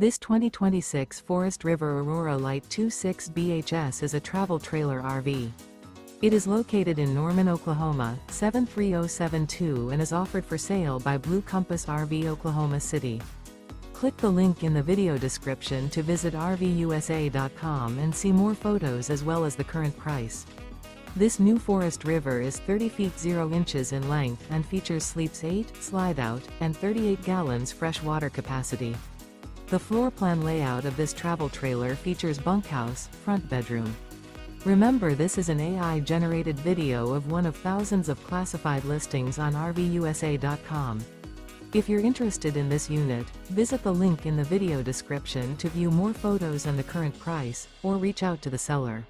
This 2026 Forest River Aurora Light 26 BHS is a travel trailer RV. It is located in Norman, Oklahoma, 73072 and is offered for sale by Blue Compass RV Oklahoma City. Click the link in the video description to visit RVUSA.com and see more photos as well as the current price. This new Forest River is 30 feet 0 inches in length and features sleeps 8, Slideout, and 38 gallons fresh water capacity. The floor plan layout of this travel trailer features bunkhouse, front bedroom. Remember, this is an AI-generated video of one of thousands of classified listings on RVUSA.com. If you're interested in this unit, visit the link in the video description to view more photos and the current price, or reach out to the seller.